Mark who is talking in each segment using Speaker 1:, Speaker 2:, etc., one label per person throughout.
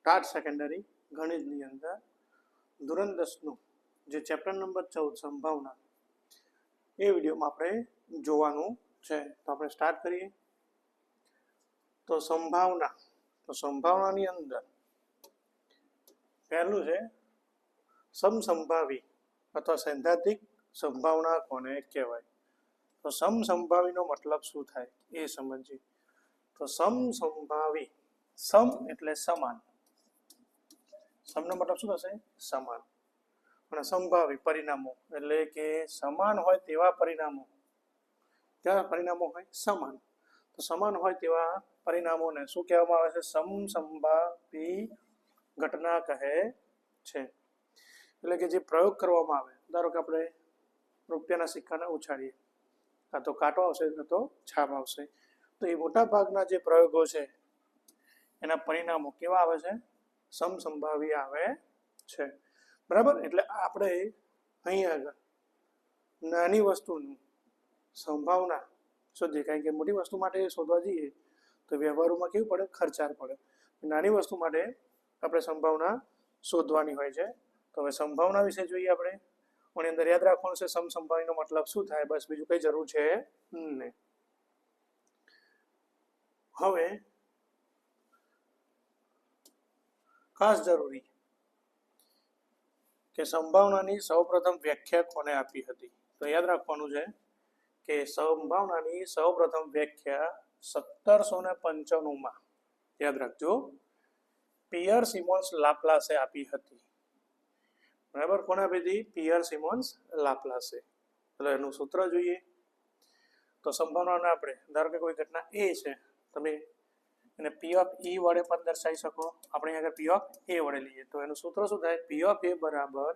Speaker 1: TAT secondary ગણિતની અંદર ધોરણ 10નું જે ચેપ્ટર નંબર 14 સંભાવના એ વિડીયોમાં આપણે જોવાનું છે. તો આપણે સ્ટાર્ટ કરીએ. તો સંભાવનાની અંદર પહેલું છે સમસંભાવી અથવા સૈદ્ધાંતિક સંભાવના કોને કહેવાય. તો સમસંભાવીનો મતલબ શું થાય એ સમજીએ. તો સમસંભાવી, સમ એટલે સમાન, સમનો મતલબ શું થશે? સમાન. અને સંભાવી પરિણામો એટલે કે સમાન હોય તેવા પરિણામો. કેવા પરિણામો હોય? સમાન. તો સમાન હોય તેવા પરિણામોને શું કહેવામાં આવે છે? સમસંભાવી ઘટના કહે છે. એટલે કે જે પ્રયોગ કરવામાં આવે, ધારો કે આપણે રૂપિયાના સિક્કાને ઉછાળીએ, કાં તો કાંટો આવશે કાં તો છાપ આવશે, તો એ મોટા ભાગના જે પ્રયોગો છે એના પરિણામો કેવા આવે છે? સમસંભાવી આવે છે. બરાબર. એટલે આપણે અહીં આગળ નાની વસ્તુની સંભાવના શોધીએ, કારણ કે મોટી વસ્તુ માટે શોધવા જઈએ તો વ્યવહારોમાં કેવું પડે? ખર્ચાળ પડે. નાની વસ્તુ માટે આપણે સંભાવના શોધવાની હોય છે. તો હવે સંભાવના વિશે જોઈએ આપણે. આની અંદર યાદ રાખવાનું છે સમસંભાવીનો મતલબ શું થાય, બસ બીજું કઈ જરૂર છે નહીં. હવે ખાસ જરૂરી કે સંભાવનાની સૌપ્રથમ વ્યાખ્યા કોને આપી હતી. તો યાદ રાખવાનું છે કે સંભાવનાની સૌપ્રથમ વ્યાખ્યા 1795 યાદ રાખજો, પિયર સિમોન્સ લાપ્લાસે આપી હતી. બરાબર. કોને આપી હતી? પિયર સિમોન્સ લાપ્લાસે. એટલે એનું સૂત્ર જોઈએ. તો સંભાવનાને આપણે ધારો કે કોઈ ઘટના એ છે, તમે એને પી ઓફ ઈ વડે પણ દર્શાવી શકો. આપણે આગળ પી ઓફ એ વડે લઈએ તો એનું સૂત્ર શું થાય? પી ઓફ એ બરાબર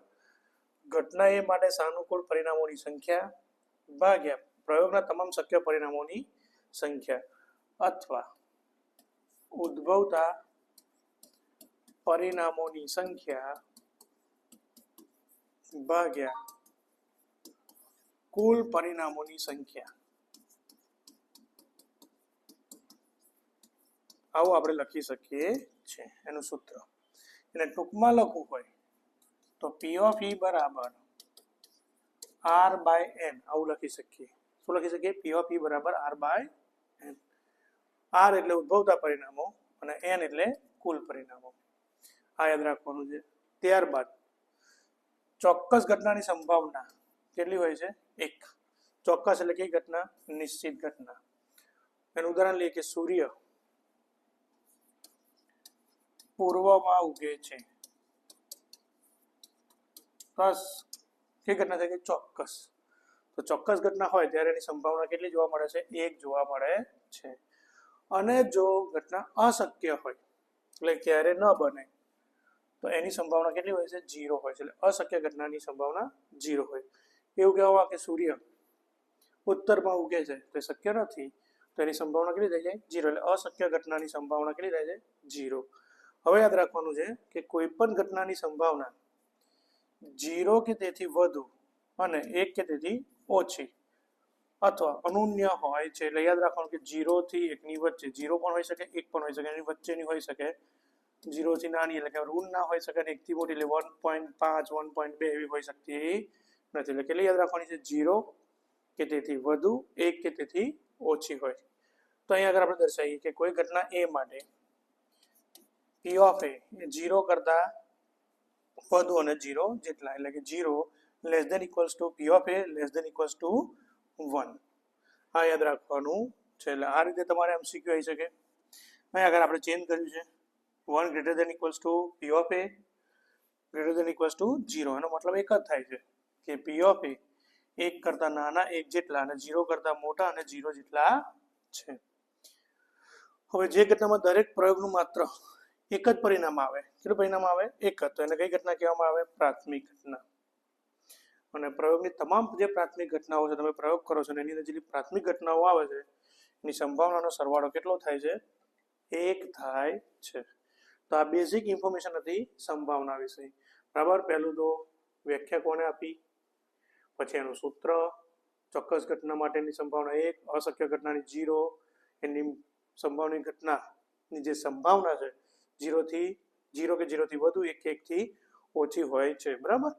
Speaker 1: ઘટના એ માટે સાનુકૂળ પરિણામોની સંખ્યા ભાગ્યા પ્રયોગના તમામ શક્ય પરિણામોની સંખ્યા અથવા ઉદ્ભવતા પરિણામોની સંખ્યા ભાગ્યા કુલ પરિણામોની સંખ્યા. આવું આપણે લખી શકીએ છીએ એનું સૂત્ર. એને ટૂંકમાં લખવું હોય તો પી ઓફ ઈ બરાબર આર બાય એન આવું લખી શકીએ. શું લખી શકીએ? પી ઓફ ઈ બરાબર આર બાય એન. આર એટલે ઉદ્ભવતા પરિણામો અને એન એટલે કુલ પરિણામો. આ યાદ રાખવાનું છે. ત્યારબાદ ચોક્કસ ઘટનાની સંભાવના કેટલી હોય છે? 1. ચોક્કસ એટલે કઈ ઘટના? નિશ્ચિત ઘટના. એનું ઉદાહરણ લઈએ કે સૂર્ય પૂર્વમાં ઉગે છે. પ્લસ કઈ ઘટના છે કે ચોક્કસ. તો ચોક્કસ ઘટના હોય ત્યારે એની સંભાવના કેટલી જોવા મળે છે? 1 જોવા મળે છે. અને જો ઘટના અશક્ય હોય એટલે ક્યારે ન બને તો એની સંભાવના કેટલી હોય છે? 0 હોય છે. એટલે અશક્ય ઘટનાની સંભાવના 0 હોય. એવું કહેવામાં કે સૂર્ય ઉત્તરમાં ઉગે છે તો એ શક્ય નથી, તો એની સંભાવના કેટલી થઈ જાય? 0. એટલે અશક્ય ઘટનાની સંભાવના કેટલી થાય છે? 0. હવે યાદ રાખવાનું છે કે કોઈ પણ ઘટનાની સંભાવના 0 કે તેથી વધુ અને 1 કે તેથી ઓછી અથવા અનૂન્ય હોય છે. એટલે યાદ રાખવાનું કે 0 થી 1 ની વચ્ચે, 0 પણ હોઈ શકે 1 પણ હોઈ શકે, એની વચ્ચેની હોઈ શકે. 0 થી નાની એટલે કે ઋણ ના હોઈ શકે, 1 થી મોટી એટલે 1.5 1.2 એવી હોઈ શકતી નથી. એટલે કેટલી યાદ રાખવાની છે? 0 કે તેથી વધુ, 1 કે તેથી ઓછી હોય. તો અહીંયા આગળ આપણે દર્શાવીએ કે કોઈ ઘટના એ માટે પી ઓફ એ 0 કરતા વધુ અને 0 જેટલા, એટલે કે 0 less than equals to P of A less than equals to 1. આ યાદ રાખવાનું છે. એટલે આ રીતે તમારે MCQ આવી શકે. અહીં આગળ આપણે ચેન્જ કર્યું છે 1 greater than equals to P of A greater than equals to 0. એનો મતલબ એક જ થાય છે કે પી ઓફ એ 1 કરતા નાના 1 જેટલા અને 0 કરતા મોટા અને 0 જેટલા છે. હવે જે ઘટનામાં દરેક પ્રયોગનું માત્ર એક જ પરિણામ આવે, કેટલું પરિણામ આવે? એક જ, તો એને કઈ ઘટના કહેવામાં આવે? પ્રાથમિક ઘટના. અને પ્રયોગની તમામ જે પ્રાથમિક ઘટનાઓ છે, તમે પ્રયોગ કરો છો એની અંદર જે પ્રાથમિક ઘટનાઓ આવે છે એની સંભાવનાનો સરવાળો કેટલો થાય છે? 1 થાય છે. તો આ બેઝિક ઇન્ફોર્મેશન હતી સંભાવના વિશે. બરાબર. પહેલું તો વ્યાખ્યા કોને આપી, પછી એનું સૂત્ર, ચોક્કસ ઘટના માટેની સંભાવના 1, અશક્ય ઘટનાની 0, એની સંભાવની ઘટનાની જે સંભાવના છે 0 થી 0 કે 0 થી વધુ, 1 કે 1 થી ઓછી હોય છે. બરાબર.